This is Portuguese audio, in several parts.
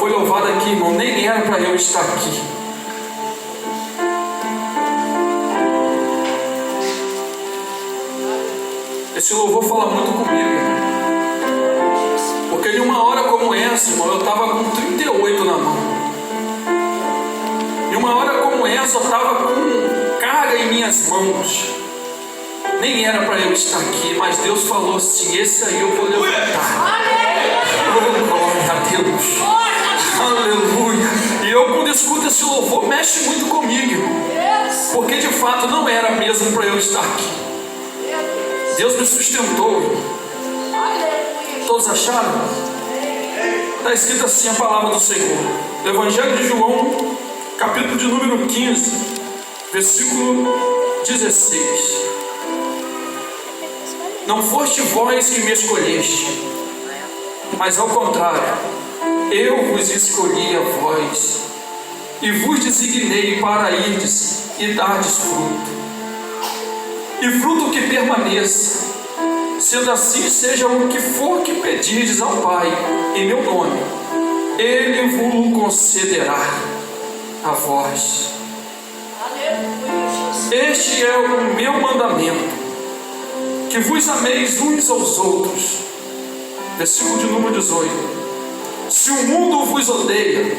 foi louvado aqui, irmão. Nem era para eu estar aqui. Esse louvor fala muito comigo, irmão. Porque em uma hora como essa, irmão, eu estava com 38 na mão. Em uma hora como essa, eu estava com carga em minhas mãos. Nem era para eu estar aqui, mas Deus falou assim: esse aí eu vou levantar. Oh, glória a Deus. Aleluia. E eu, quando escuto esse louvor, mexe muito comigo, irmão. Porque de fato não era mesmo para eu estar aqui. Deus me sustentou, irmão. Todos acharam? Está escrito assim a palavra do Senhor. No Evangelho de João, capítulo de número 15, versículo 16. Não foste vós que me escolheste, mas ao contrário, eu vos escolhi a vós, e vos designei para irdes e dardes fruto, e fruto que permaneça. Sendo assim, seja o que for que pedirdes ao Pai em meu nome, Ele vos concederá a vós. Este é o meu mandamento, que vos ameis uns aos outros. Versículo de número 18. Se o mundo vos odeia,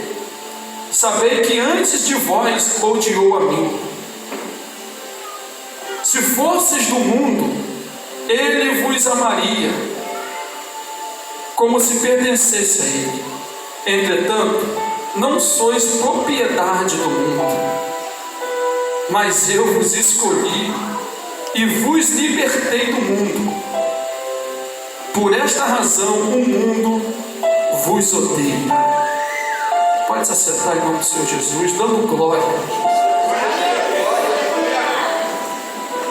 sabei que antes de vós odiou a mim. Se fosseis do mundo, ele vos amaria, como se pertencesse a ele. Entretanto, não sois propriedade do mundo, mas eu vos escolhi e vos libertei do mundo. Por esta razão o mundo vos odeia. Pode se acertar em nome do Senhor Jesus, dando glória.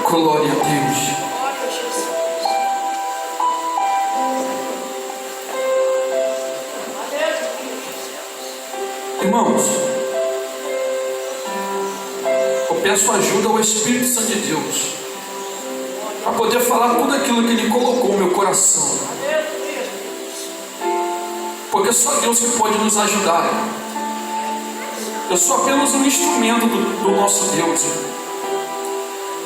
Glória a Deus. Irmãos, eu peço ajuda ao Espírito Santo de Deus para poder falar tudo aquilo que Ele colocou no meu coração, porque só Deus que pode nos ajudar. Eu sou apenas um instrumento do nosso Deus.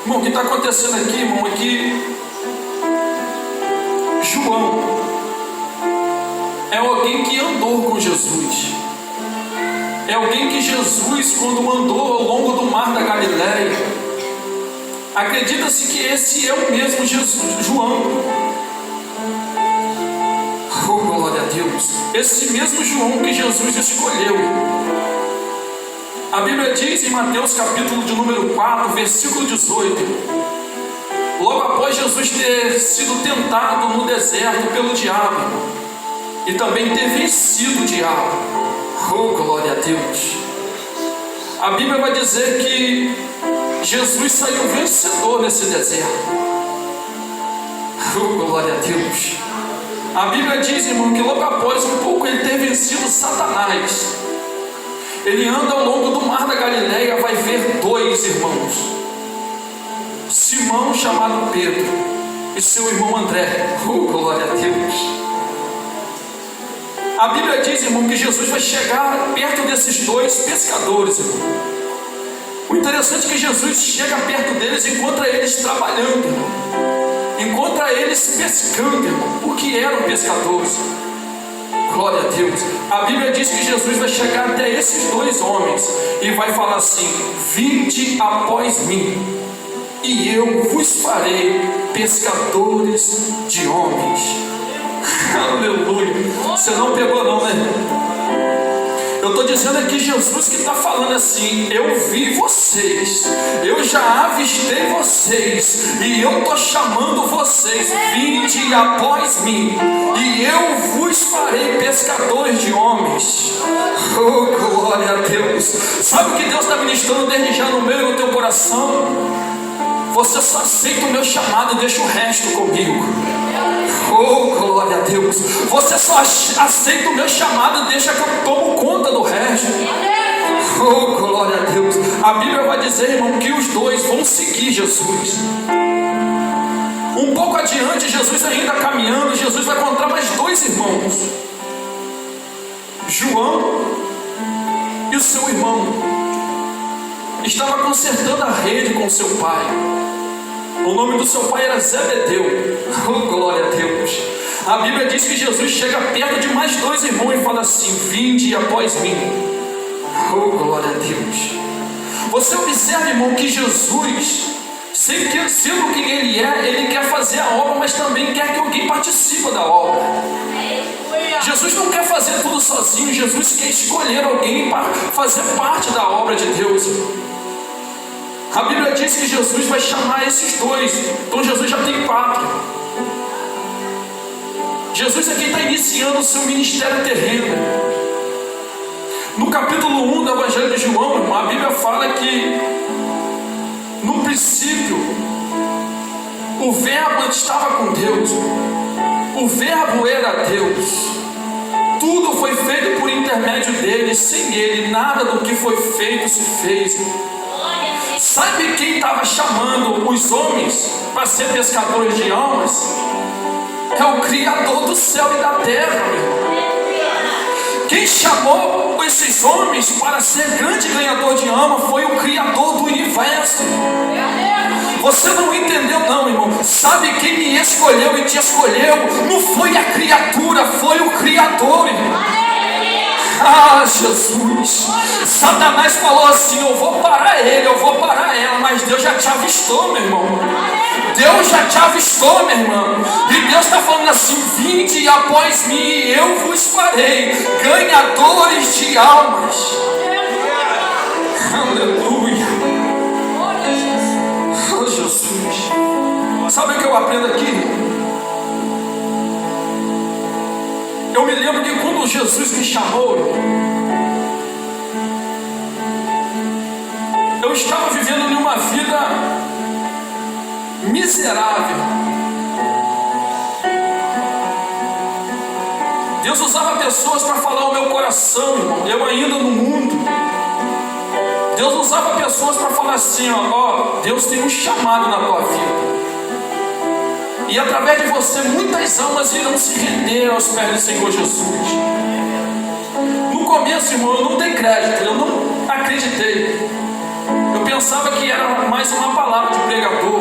Irmão, o que está acontecendo aqui, irmão, é que João é alguém que andou com Jesus. É alguém que Jesus, quando mandou ao longo do mar da Galileia, acredita-se que esse é o mesmo Jesus, João. Oh, glória a Deus. Esse mesmo João que Jesus escolheu. A Bíblia diz em Mateus capítulo de número 4, versículo 18, logo após Jesus ter sido tentado no deserto pelo diabo e também ter vencido o diabo. Oh, glória a Deus. A Bíblia vai dizer que Jesus saiu vencedor nesse deserto. Oh, glória a Deus. A Bíblia diz, irmão, que logo após um pouco ele ter vencido Satanás, ele anda ao longo do mar da Galileia, vai ver dois irmãos, Simão, chamado Pedro, e seu irmão André. Oh, glória a Deus. A Bíblia diz, irmão, que Jesus vai chegar perto desses dois pescadores, irmão. O interessante é que Jesus chega perto deles e encontra eles trabalhando, irmão. Encontra eles pescando, irmão, porque eram pescadores. Glória a Deus. A Bíblia diz que Jesus vai chegar até esses dois homens e vai falar assim: vinde após mim, e eu vos farei pescadores de homens. Aleluia. Você não pegou não, né? Eu estou dizendo aqui, Jesus que está falando assim: eu vi vocês, eu já avistei vocês, e eu estou chamando vocês, vinde após mim, e eu vos farei pescadores de homens. Oh, glória a Deus. Sabe o que Deus está ministrando desde já no meio do teu coração? Você só aceita o meu chamado e deixa o resto comigo. Oh, glória a Deus. Você só aceita o meu chamado e deixa que eu tomo conta do resto. Oh, glória a Deus. A Bíblia vai dizer, irmão, que os dois vão seguir Jesus. Um pouco adiante, Jesus ainda caminhando, Jesus vai encontrar mais dois irmãos, João o seu irmão estava consertando a rede com seu pai. O nome do seu pai era Zebedeu. Oh, glória a Deus. A Bíblia diz que Jesus chega perto de mais dois irmãos e fala assim: vinde após mim. Oh, glória a Deus. Você observa, irmão, que Jesus, sendo quem Ele é, Ele quer fazer a obra, mas também quer que alguém participe da obra. Jesus não quer fazer tudo sozinho. Jesus quer escolher alguém para fazer parte da obra de Deus. A Bíblia diz que Jesus vai chamar esses dois. Então Jesus já tem 4. Jesus é quem está iniciando o seu ministério terreno. No capítulo 1 do Evangelho de João, a Bíblia fala que no princípio o Verbo estava com Deus, o Verbo era Deus, tudo foi feito por intermédio dele, sem ele nada do que foi feito se fez. Sabe quem estava chamando os homens para ser pescadores de almas? É o Criador do céu e da terra, meu irmão. Quem chamou esses homens para ser grande ganhador de alma foi o Criador do universo. Você não entendeu não, irmão. Sabe quem me escolheu e te escolheu? Não foi a criatura, foi o Criador, irmão. Ah, Jesus. Satanás falou assim: eu vou parar ele, eu vou parar ela. Mas Deus já te avistou, meu irmão. Deus já te avistou, meu irmão. E Deus está falando assim: vinde após mim e eu vos farei ganhadores de almas. Aleluia. Oh, Jesus. Sabe o que eu aprendo aqui? Eu me lembro que quando Jesus me chamou, eu estava vivendo em uma vida miserável. Deus usava pessoas para falar ao meu coração, irmão. Eu ainda no mundo. Deus usava pessoas para falar assim: ó, Deus tem um chamado na tua vida. E através de você, muitas almas irão se render aos pés do Senhor Jesus. No começo, irmão, eu não dei crédito, eu não acreditei. Eu pensava que era mais uma palavra de pregador.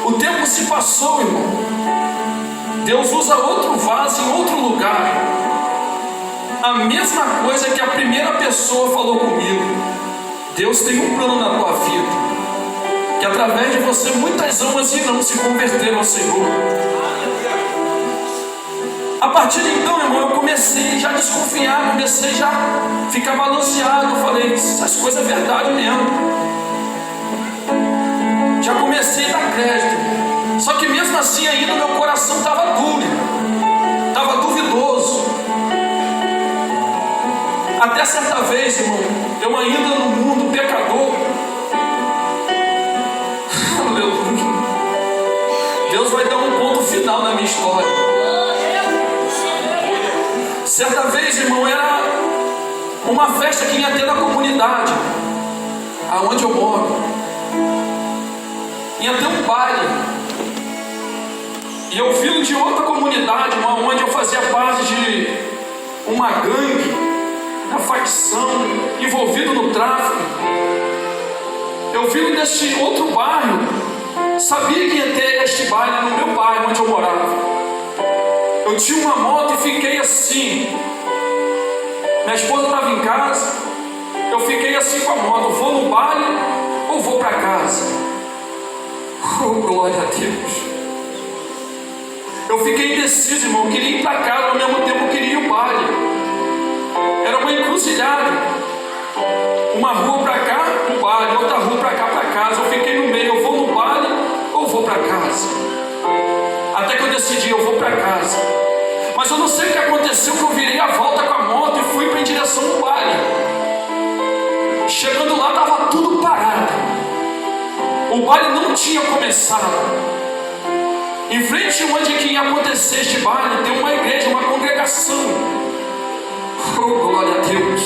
O tempo se passou, irmão. Deus usa outro vaso em outro lugar. A mesma coisa que a primeira pessoa falou comigo. Deus tem um plano na tua vida, que através de você muitas almas irão se converter ao Senhor. A partir de então, irmão, eu comecei já a desconfiar, comecei já a ficar balanceado. Eu falei: essas coisas é verdade mesmo. Já comecei a dar crédito. Só que mesmo assim ainda meu coração estava duro, estava duvidoso. Até certa vez, irmão, eu ainda no mundo pecador, Deus vai dar um ponto final na minha história. Certa vez, irmão, era uma festa que ia ter na comunidade aonde eu moro. Ia ter um baile. E eu vim de outra comunidade, onde eu fazia parte de uma gangue, uma facção, envolvido no tráfico. Eu vim deste outro bairro. Sabia que ia ter este baile no meu bairro onde eu morava. Eu tinha uma moto e fiquei assim. Minha esposa estava em casa. Eu fiquei assim com a moto: vou no baile ou vou para casa? Oh, glória a Deus. Eu fiquei indeciso, irmão. Eu queria ir para casa, ao mesmo tempo eu queria ir ao baile. Era uma encruzilhada. Uma rua para cá, o baile, outra rua para cá, para casa. Eu fiquei no meio: eu vou no baile ou vou para casa? Até que eu decidi: eu vou para casa. Mas eu não sei o que aconteceu, que eu virei a volta com a moto e fui para em direção ao baile. Chegando lá, estava tudo parado. O baile não tinha começado. Em frente onde que ia acontecer este baile, tem uma igreja, uma congregação. Oh, glória a Deus.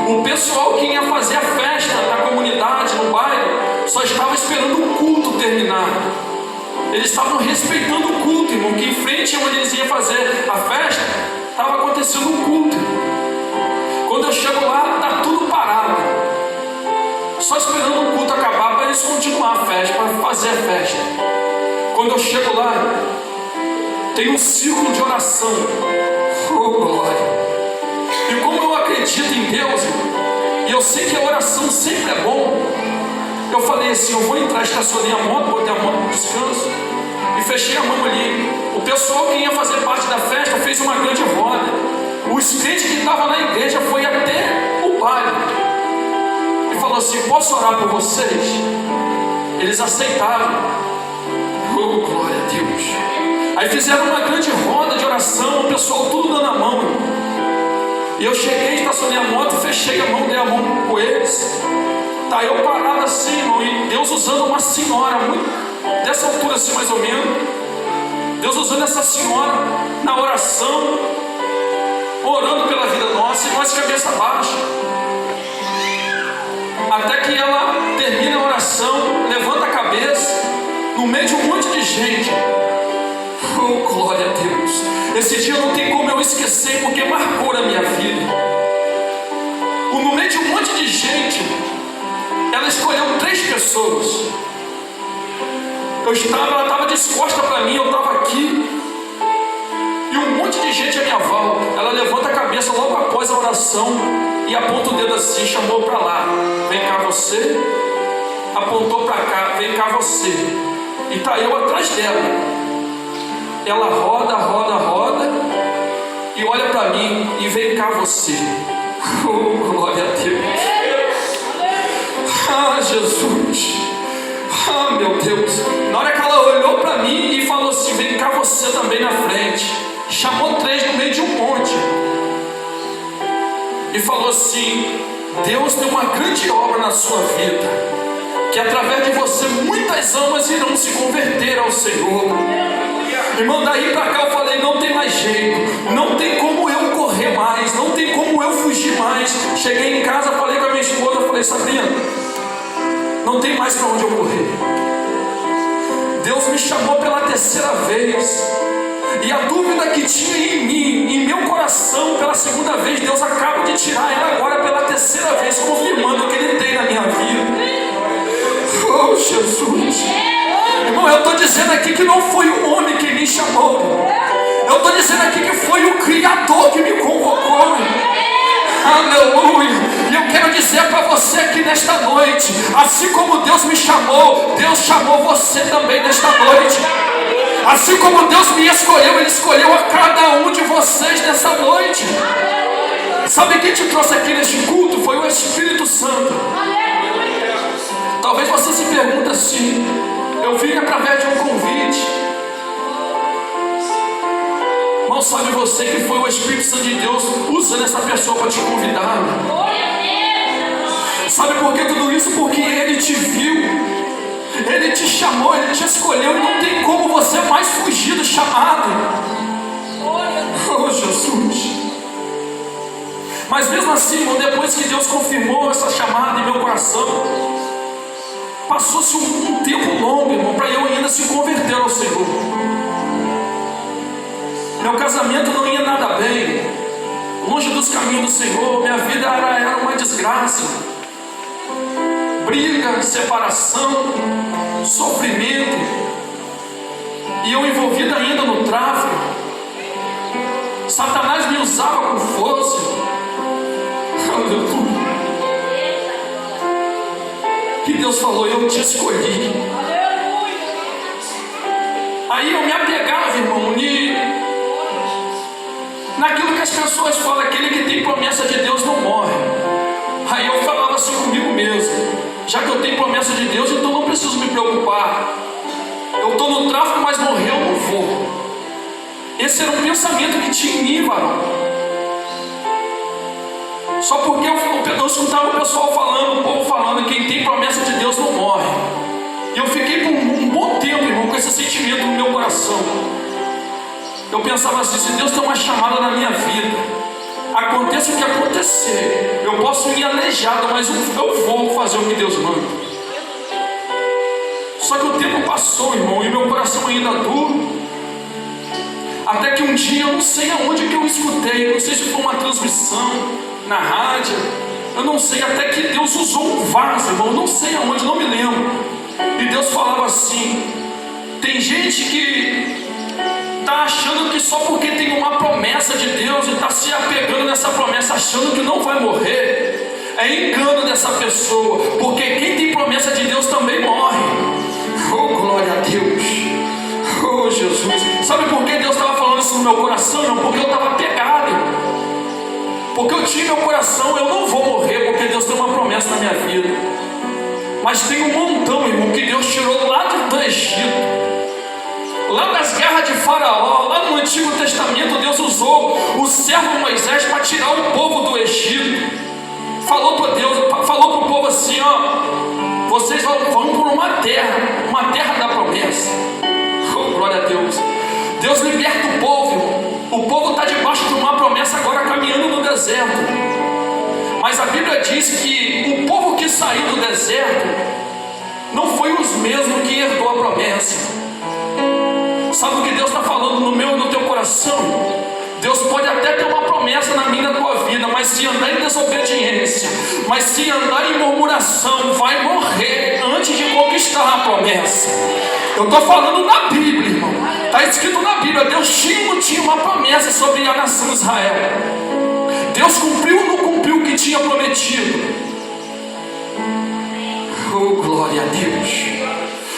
O pessoal que ia fazer a festa na comunidade, no baile, só estava esperando o culto terminar. Eles estavam respeitando o culto, irmão, que em frente onde eles iam fazer a festa, estava acontecendo um culto. eu chego lá, tem um círculo de oração. Oh, glória! E como eu acredito em Deus, e eu sei que a oração sempre é bom, eu falei assim, eu vou entrar, estacionei a moto, botei a moto no descanso e fechei a mão ali. O pessoal que ia fazer parte da festa fez uma grande roda. Os crentes que estavam na igreja foi até o baile e falou assim, posso orar por vocês? Eles aceitaram. Oh, glória a Deus! Aí fizeram uma grande roda de oração, o pessoal tudo dando a mão. E eu cheguei, estacionei a moto, fechei a mão, dei a mão com eles. Tá eu parado assim, irmão, e Deus usando uma senhora, muito, dessa altura assim mais ou menos. Deus usando essa senhora na oração, orando pela vida nossa, e nós cabeça baixa. Até que ela termina a oração, levanta a cabeça, no meio de um monte de gente. Oh, glória a Deus! Esse dia não tem como eu esquecer, porque marcou a minha vida. No meio de um monte de gente, ela escolheu 3 pessoas. Ela estava disposta para mim, eu estava aqui, e um monte de gente à minha volta. Ela levanta a cabeça logo após a oração e aponta o dedo assim, chamou para lá, vem cá você, apontou para cá, vem cá você, e tá eu atrás dela. Ela roda, roda, roda e olha para mim e vem cá você. Oh, glória a Deus! Ah, Jesus! Ah, meu Deus! Na hora que ela olhou para mim e falou assim, vem cá você também na frente, chamou 3 no meio de um monte e falou assim, Deus tem uma grande obra na sua vida, que através de você muitas almas irão se converter ao Senhor. Irmão, daí pra cá eu falei, não tem mais jeito, não tem como eu correr mais, não tem como eu fugir mais. Cheguei em casa, falei com a minha esposa, falei, Sabrina, não tem mais para onde eu correr. Deus me chamou pela 3ª vez, e a dúvida que tinha em mim, em meu coração, pela 2ª vez, Deus acaba de tirar ela agora pela 3ª vez, confirmando o que Ele tem na minha vida. Oh, Jesus! Irmão, eu estou dizendo aqui que não foi o homem que me chamou. Eu estou dizendo aqui que foi o Criador que me convocou. Aleluia! E eu quero dizer para você aqui nesta noite, assim como Deus me chamou, Deus chamou você também nesta noite. Assim como Deus me escolheu, Ele escolheu a cada um de vocês nessa noite. Sabe quem te trouxe aqui neste culto? Foi o Espírito Santo. Talvez você se pergunte assim, eu vim através de um convite. Mal sabe você que foi o Espírito Santo de Deus usando essa pessoa para te convidar. Sabe por que tudo isso? Porque Ele te viu, Ele te chamou, Ele te escolheu, e não tem como você mais fugir do chamado. Oh, Jesus! Mas mesmo assim, irmão, depois que Deus confirmou essa chamada em meu coração, passou-se um tempo longo, irmão, para eu ainda se converter ao Senhor. Meu casamento não ia nada bem, longe dos caminhos do Senhor. Minha vida era uma desgraça, briga, separação, sofrimento, e eu envolvido ainda no tráfico. Satanás me usava com força. Aleluia! Que Deus falou, eu te escolhi. Aí eu me apegava, irmão, naquilo que as pessoas falam, aquele que tem promessa de Deus não morre. Aí eu falava assim comigo mesmo, já que eu tenho promessa de Deus, então não preciso me preocupar. Eu estou no tráfico, mas morrer eu não vou. Esse era um pensamento que tinha em mim, varão. Só porque eu escutava o pessoal falando, o povo falando, quem tem promessa de Deus não morre. E eu fiquei por um bom tempo, irmão, com esse sentimento no meu coração. Eu pensava assim, se Deus tem uma chamada na minha vida, aconteça o que acontecer, eu posso ir aleijado, mas eu vou fazer o que Deus manda. Só que o tempo passou, irmão, e meu coração ainda duro. Até que um dia, eu não sei aonde que eu escutei, não sei se foi uma transmissão na rádio, eu não sei, até que Deus usou um vaso, irmão, eu não sei aonde, não me lembro. E Deus falava assim, Tem gente que está achando que só porque tem uma promessa de Deus e está se apegando nessa promessa, achando que não vai morrer. É engano dessa pessoa, porque quem tem promessa de Deus também morre. Oh, glória a Deus. Oh, Jesus. Sabe por que Deus estava falando isso no meu coração? Não, porque eu estava pegado. Porque eu tinha meu coração, eu não vou morrer, porque Deus tem uma promessa na minha vida. Mas tem um montão, irmão, que Deus tirou lá do Egito. Lá das garras de Faraó, lá no Antigo Testamento, Deus usou o servo Moisés para tirar o povo do Egito. Falou para o povo assim, ó, vocês vão por uma terra da promessa. Oh, glória a Deus. Deus liberta o povo está debaixo de uma promessa agora caminhando no deserto. Mas a Bíblia diz que o povo que saiu do deserto não foi os mesmos que herdou a promessa. Sabe o que Deus está falando no meu e no teu coração? Deus pode até ter uma promessa na minha e na tua vida, mas se andar em desobediência, mas se andar em murmuração, vai morrer antes de conquistar a promessa. Eu estou falando na Bíblia, irmão. Está escrito na Bíblia, Deus tinha uma promessa sobre a nação de Israel. Deus cumpriu ou não cumpriu o que tinha prometido? Oh, glória a Deus.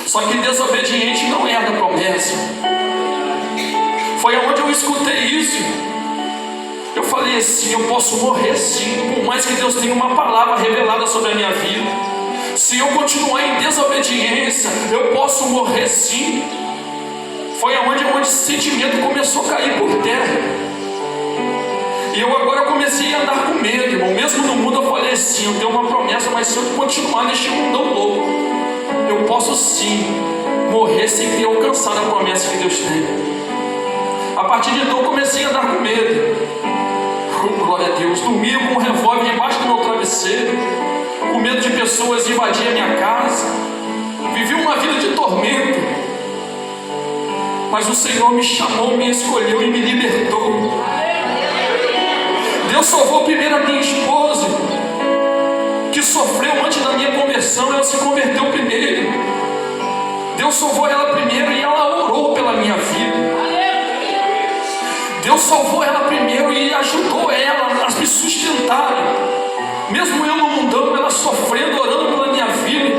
Só que desobediente não é da promessa. Foi aonde eu escutei isso. Eu falei assim, eu posso morrer sim, por mais que Deus tenha uma palavra revelada sobre a minha vida. Se eu continuar em desobediência, eu posso morrer sim. Foi aonde esse sentimento começou a cair por terra. E eu agora comecei a andar com medo, irmão. Mesmo no mundo eu falei assim, eu tenho uma promessa, mas se eu continuar neste mundão louco, eu posso sim morrer sem ter alcançado a promessa que Deus tem. A partir de então eu comecei a andar com medo. Oh, glória a Deus. Dormia com um revólver debaixo do meu travesseiro, com medo de pessoas invadirem a minha casa. Vivi uma vida de tormento. Mas o Senhor me chamou, me escolheu e me libertou. Deus salvou primeiro a minha esposa, que sofreu antes da minha conversão. Ela se converteu primeiro. Deus salvou ela primeiro e ela orou pela minha vida. Deus salvou ela primeiro e ajudou ela a me sustentar. Mesmo eu no mundão, ela sofrendo, orando pela minha vida.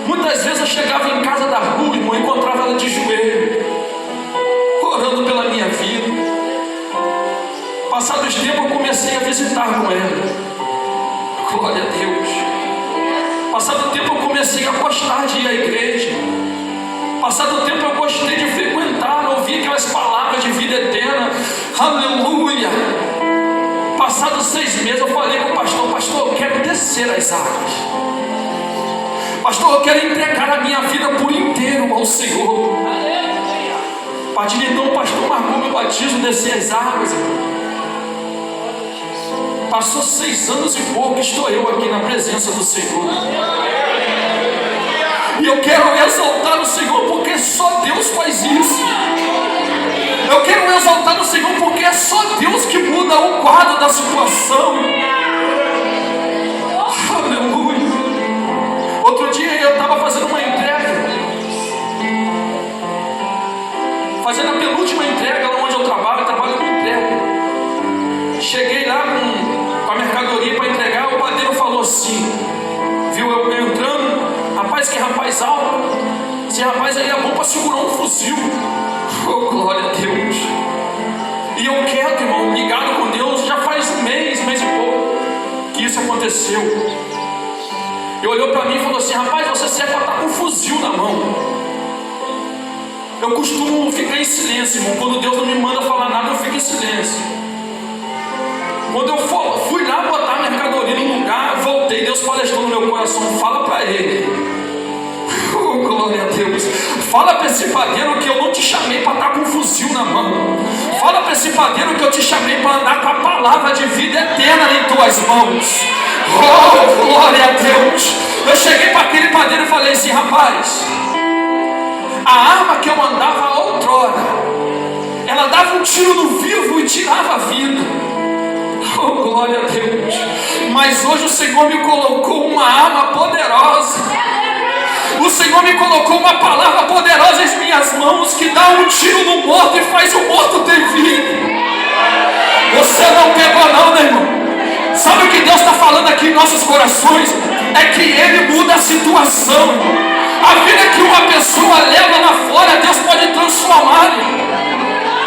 Muitas vezes eu chegava em casa da rua, irmão, e encontrava ela de joelho, orando pela minha vida. Passados tempos eu comecei a visitar com ela. Glória a Deus. Passado tempo eu comecei a gostar de ir à igreja. Passado tempo eu gostei de frequentar, ouvir aquelas palavras de vida eterna. Aleluia. Passados 6 meses eu falei com o pastor, pastor, eu quero descer as águas. Pastor, eu quero entregar a minha vida por inteiro ao Senhor. A partir de então o pastor marcou meu batismo, descer as águas. Passou 6 anos e pouco, estou eu aqui na presença do Senhor. E eu quero exaltar o Senhor porque só Deus faz isso. Eu quero exaltar o Senhor porque é só Deus que muda o quadro da situação. Aleluia. Outro dia eu estava fazendo uma entrega, fazendo a penúltima entrega lá onde eu trabalho com entrega. Cheguei lá com a mercadoria para entregar, o padeiro falou assim, viu eu entrando, rapaz, que rapaz alto, esse rapaz aí é bom para segurar um fuzil. Oh, glória a Deus. E eu quero, irmão, ligado com Deus, já faz um mês e pouco que isso aconteceu. Ele olhou para mim e falou assim, rapaz, você serve para estar com um fuzil na mão. Eu costumo ficar em silêncio, irmão. Quando Deus não me manda falar nada, eu fico em silêncio. Quando eu fui lá botar a mercadoria no lugar, voltei, Deus palestrou no meu coração, fala para ele. Oh, glória a Deus. Fala para esse padeiro que eu não te chamei para estar com um fuzil na mão. Fala para esse padeiro que eu te chamei para andar com a palavra de vida eterna em tuas mãos. Oh, glória a Deus. Eu cheguei para aquele padeiro e falei assim, rapaz, a arma que eu andava outrora, ela dava um tiro no vivo e tirava a vida. Oh, glória a Deus. Mas hoje o Senhor me colocou uma arma poderosa. O Senhor me colocou uma palavra poderosa em minhas mãos que dá um tiro no morto e faz o morto ter vida. Você não pegou não, meu irmão. Sabe o que Deus está falando aqui em nossos corações? É que Ele muda a situação. A vida que uma pessoa leva lá fora, Deus pode transformar.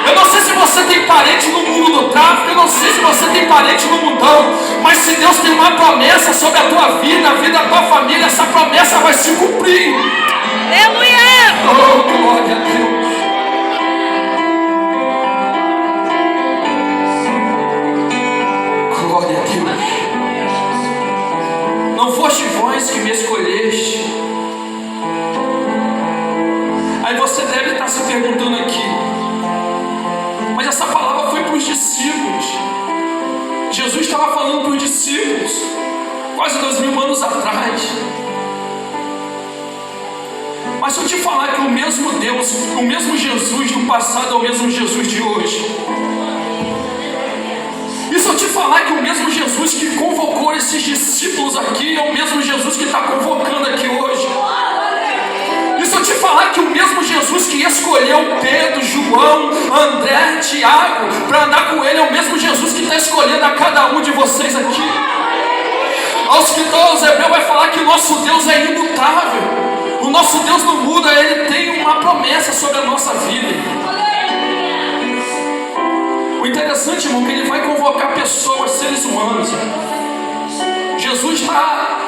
Eu não sei se você tem parente no mundo do tráfico, eu não sei se você tem parente no mundão, mas se Deus tem uma promessa sobre a tua vida, a vida da tua família, essa promessa vai se cumprir. Aleluia! Oh, glória a Deus. Glória a Deus. Não foste vós que me escolheste. Aí você deve estar se perguntando aqui, mas essa palavra foi para os discípulos. Jesus estava falando para os discípulos quase 2000 anos atrás. Mas se eu te falar que o mesmo Deus, o mesmo Jesus do passado é o mesmo Jesus de hoje, e se eu te falar que o mesmo Jesus que convocou esses discípulos aqui é o mesmo Jesus que está convocando aqui hoje, e se eu te falar que o mesmo Jesus que escolheu Pedro, João, André, Tiago para andar com ele é o mesmo Jesus que está escolhendo a cada um de vocês aqui. Aos que estão aos Hebreus vai falar que o nosso Deus é imutável. O nosso Deus não muda, Ele tem uma promessa sobre a nossa vida. O interessante, irmão, é que Ele vai convocar pessoas, seres humanos. Jesus está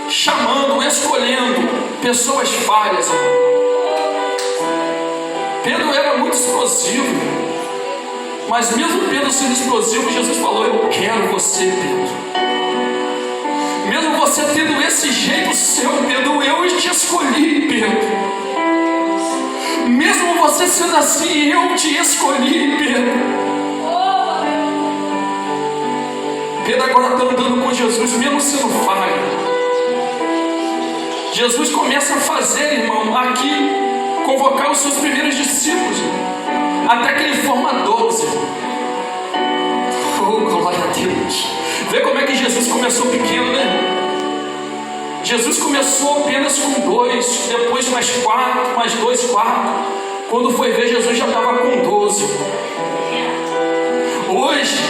chamando, escolhendo pessoas falhas. Pedro era muito explosivo, mas mesmo Pedro sendo explosivo, Jesus falou: eu quero você, Pedro. Mesmo você tendo esse jeito seu, Pedro, eu te escolhi, Pedro. Mesmo você sendo assim, eu te escolhi, Pedro. Pedro agora está andando com Jesus, mesmo sendo falho. Jesus começa a fazer, irmão, aqui, convocar os seus primeiros discípulos, até que ele forma 12. Oh, glória a Deus. Vê como é que Jesus começou pequeno, né? Jesus começou apenas com 2, depois mais 4, mais 2, 4. Quando foi ver, Jesus já estava com 12. Hoje,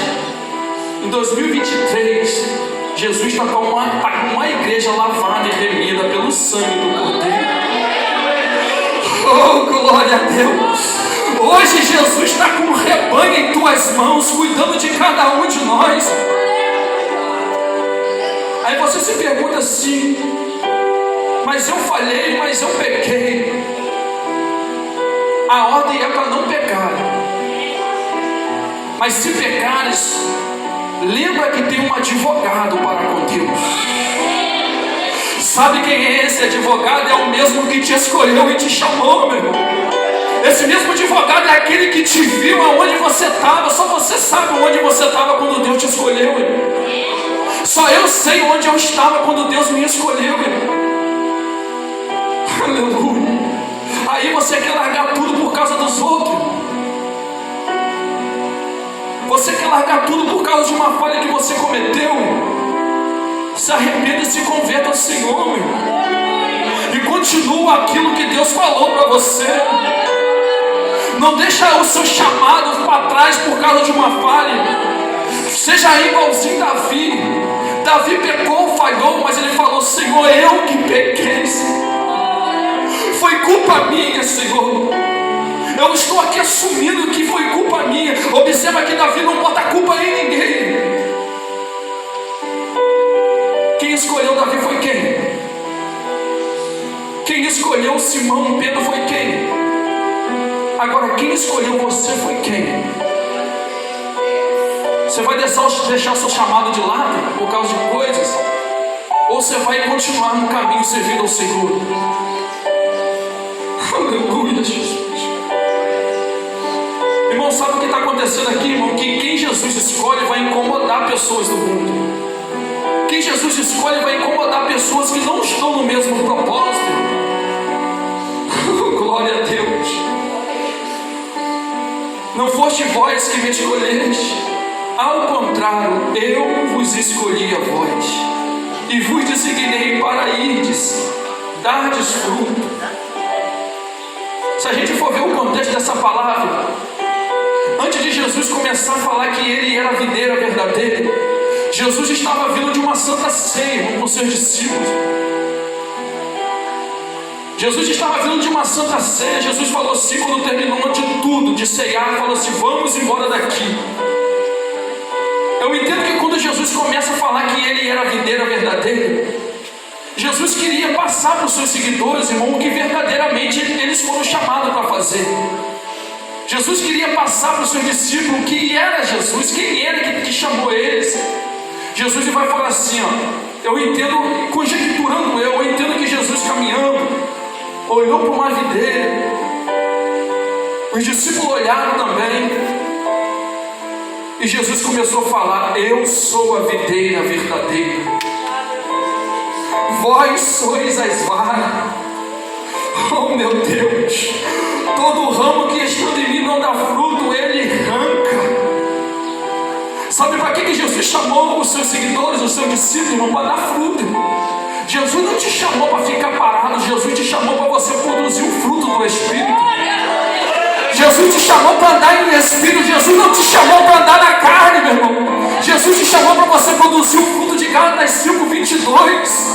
em 2023, Jesus está com uma igreja lavada e remida pelo sangue do Cordeiro. Oh, glória a Deus! Hoje Jesus está com um rebanho em tuas mãos, cuidando de cada um de nós. Aí você se pergunta assim: mas eu falhei, mas eu pequei. A ordem é para não pecar. Mas se pecares, lembra que tem um advogado para com Deus. Sabe quem é esse advogado? É o mesmo que te escolheu e te chamou, meu irmão. Esse mesmo advogado é aquele que te viu aonde você estava. Só você sabe onde você estava quando Deus te escolheu, irmão. Só eu sei onde eu estava quando Deus me escolheu, irmão. Aleluia. Aí você quer largar tudo por causa dos outros. Você quer largar tudo por causa de uma falha que você cometeu. Se arrependa e se converta ao Senhor, meu. E continua aquilo que Deus falou para você. Não deixa o seu chamado para trás por causa de uma falha. Seja igualzinho Davi. Davi pecou, falhou, mas ele falou: Senhor, eu que pequei, Senhor. Foi culpa minha, Senhor. Eu estou aqui assumindo que foi culpa minha. Observa que Davi não bota culpa em ninguém. Quem escolheu Davi foi quem? Quem escolheu Simão e Pedro foi quem? Agora, quem escolheu você foi quem? Você vai deixar o seu chamado de lado por causa de coisas? Ou você vai continuar no caminho servindo ao Senhor? Aleluia, Jesus. Irmão, sabe o que está acontecendo aqui, irmão? Que quem Jesus escolhe vai incomodar pessoas do mundo. Quem Jesus escolhe vai incomodar pessoas que não estão no mesmo propósito. Glória a Deus. Não foste vós que me escolheste. Ao contrário, eu vos escolhi a vós. E vos designei para irdes dardes fruto. Se a gente for ver o contexto dessa palavra, antes de Jesus começar a falar que ele era a videira verdadeira, Jesus estava vindo de uma santa ceia com seus discípulos. Jesus estava vindo de uma santa ceia. Jesus falou assim, quando terminou de tudo, de ceiar, falou assim: vamos embora daqui. Eu entendo que quando Jesus começa a falar que ele era a videira verdadeira, Jesus queria passar para os seus seguidores, irmão, o que verdadeiramente eles foram chamados para fazer. Jesus queria passar para os seus discípulos quem era Jesus, quem era que chamou eles. Jesus vai falar assim, ó, eu entendo, conjecturando eu entendo que Jesus caminhando, olhou para uma videira, os discípulos olharam também, e Jesus começou a falar: eu sou a videira verdadeira, vós sois as varas. Oh meu Deus, todo ramo que estando em mim não dá fruto, ele arranca. Sabe para que Jesus chamou os seus seguidores, os seus discípulos, irmão? Para dar fruto. Jesus não te chamou para ficar parado, Jesus te chamou para você produzir o fruto do Espírito. Jesus te chamou para andar em Espírito, Jesus não te chamou para andar na carne, meu irmão. Jesus te chamou para você produzir o fruto de Gálatas 5:22.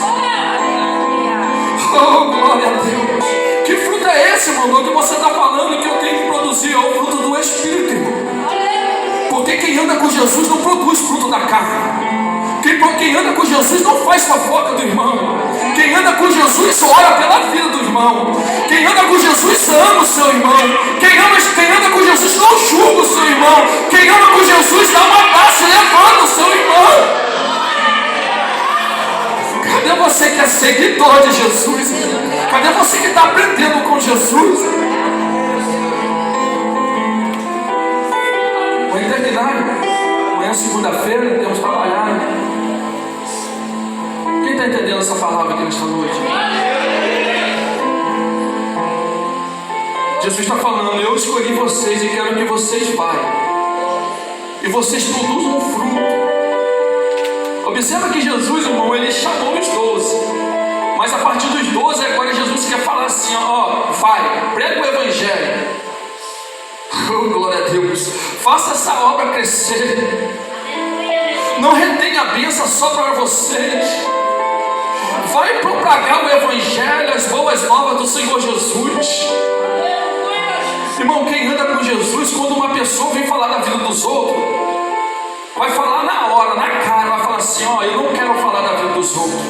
Oh, glória a Deus. Que fruto é esse, irmão, que você está falando que eu tenho que produzir? É o fruto do Espírito, irmão. Porque quem anda com Jesus não produz fruto da carne. Quem anda com Jesus não faz fofoca do irmão. Quem anda com Jesus ora pela vida do irmão. Quem anda com Jesus ama o seu irmão. Quem anda com Jesus não julga o seu irmão. Quem anda com Jesus dá um abraço e levanta o seu irmão. Cadê você que é seguidor de Jesus? Cadê você que está aprendendo com Jesus? Vou terminar. Amanhã, segunda-feira, temos trabalhado. Quem está entendendo essa palavra aqui nesta noite? Jesus está falando: eu escolhi vocês e quero que vocês vão. E vocês produzam um fruto. Observa que Jesus, irmão, ele chamou os 12. Mas a partir dos 12, agora Jesus quer falar assim: ó, vai, prega o Evangelho. Oh, glória a Deus. Faça essa obra crescer. Não retenha a bênção só para vocês. Vai propagar o Evangelho, as boas novas do Senhor Jesus. Irmão, quem anda com Jesus, quando uma pessoa vem falar da vida dos outros, vai falar na hora, na cara, vai falar assim: ó, eu não quero falar da vida dos outros.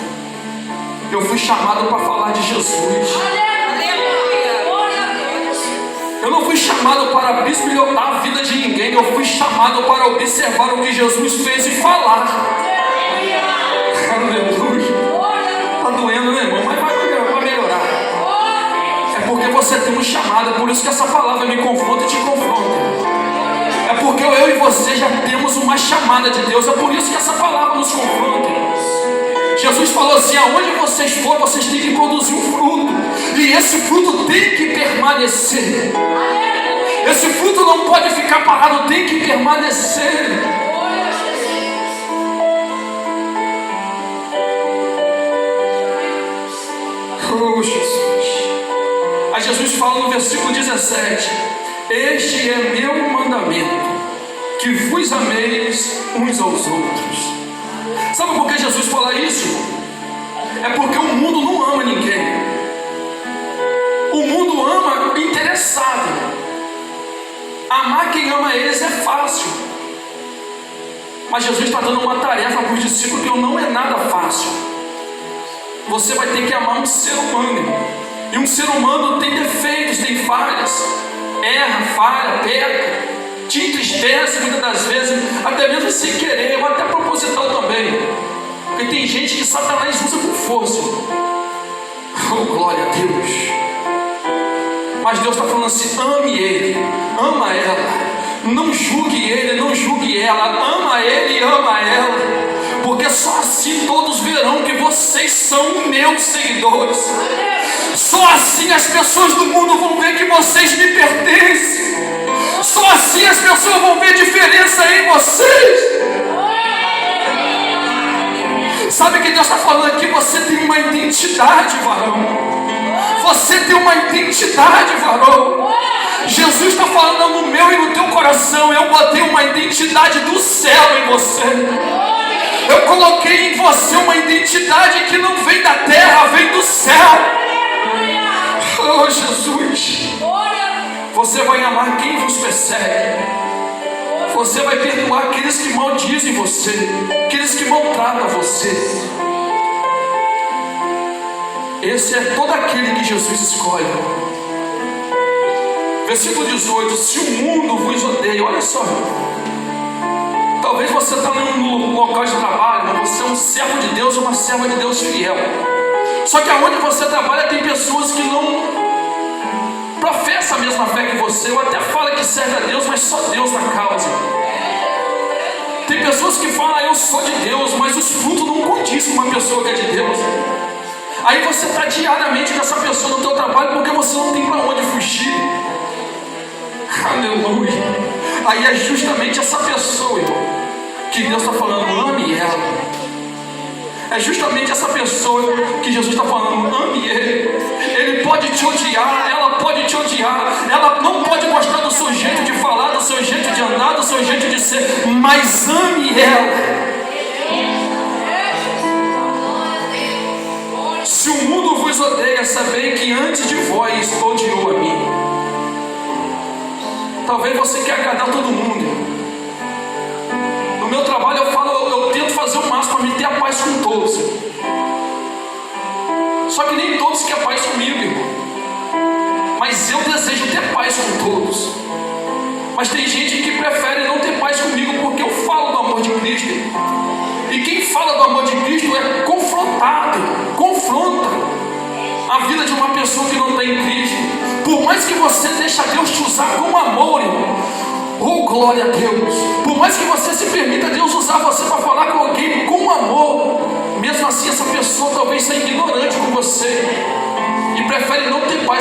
Eu fui chamado para falar de Jesus. Eu não fui chamado para bisbilhotar a vida de ninguém. Eu fui chamado para observar o que Jesus fez e falar. Aleluia. Está doendo, né, irmão? Mas vai melhorar. É porque você tem um chamado. É por isso que essa palavra me confronta e te confronta. É porque eu e você já temos uma chamada de Deus. É por isso que essa palavra nos confronta. Jesus falou assim: aonde vocês forem, vocês têm que produzir um fruto. E esse fruto tem que permanecer. Esse fruto não pode ficar parado, tem que permanecer. Oh, Jesus. Aí Jesus fala no versículo 17: este é meu mandamento, que vos ameis uns aos outros. Sabe por que Jesus fala isso? É porque o mundo não ama ninguém. O mundo ama interessado. Amar quem ama eles é fácil. Mas Jesus está dando uma tarefa para os discípulos que não é nada fácil. Você vai ter que amar um ser humano. E um ser humano tem defeitos, tem falhas. Erra, falha, peca. Te entristece muitas das vezes, até mesmo sem querer, ou até proposital também. Porque tem gente que Satanás usa com força. Oh, glória a Deus. Mas Deus está falando assim: ame ele, ama ela. Não julgue ele, não julgue ela. Ama ele e ama ela. Porque só assim todos verão que vocês são meus seguidores. Só assim as pessoas do mundo vão ver que vocês me pertencem. Só assim as pessoas vão ver diferença em vocês. Sabe o que Deus está falando aqui? Você tem uma identidade, varão. Você tem uma identidade, varão. Jesus está falando no meu e no teu coração. Eu botei uma identidade do céu em você. Eu coloquei em você uma identidade que não vem da terra, vem do céu. Oh, Jesus. Você vai amar quem vos persegue. Você vai perdoar aqueles que maldizem você, aqueles que maltratam você. Esse é todo aquele que Jesus escolhe. Versículo 18: se o mundo vos odeia, olha só. Talvez você está num local de trabalho, mas você é um servo de Deus ou uma serva de Deus fiel. Só que aonde você trabalha tem pessoas que não professam a mesma fé que você, ou até fala que serve a Deus, mas só Deus na causa. Tem pessoas que falam, eu sou de Deus, mas os frutos não condizem com uma pessoa que é de Deus. Aí você está diariamente com essa pessoa no teu trabalho porque você não tem para onde fugir. Aleluia. Aí é justamente essa pessoa, irmão, que Deus está falando, ame ela. É justamente essa pessoa que Jesus está falando, ame ele. Ele pode te odiar, ela pode te odiar, ela não pode gostar do seu jeito de falar, do seu jeito de andar, do seu jeito de ser, mas ame ela. Se o mundo vos odeia, sabei que antes de vós odiou a mim. Talvez você quer agradar todo mundo. No meu trabalho eu tento fazer o máximo para me ter a paz com todos. Só que nem todos querem paz comigo, irmão. Mas eu desejo ter paz com todos. Mas tem gente que prefere não ter paz comigo porque eu falo do amor de Cristo. E quem fala do amor de Cristo é confrontado, confronta a vida de uma pessoa que não tem Cristo. Por mais que você deixe Deus te usar com amor, irmão, oh glória a Deus, por mais que você se permita Deus usar você para falar com alguém com amor, mesmo assim essa pessoa talvez seja ignorante com você e prefere não ter paz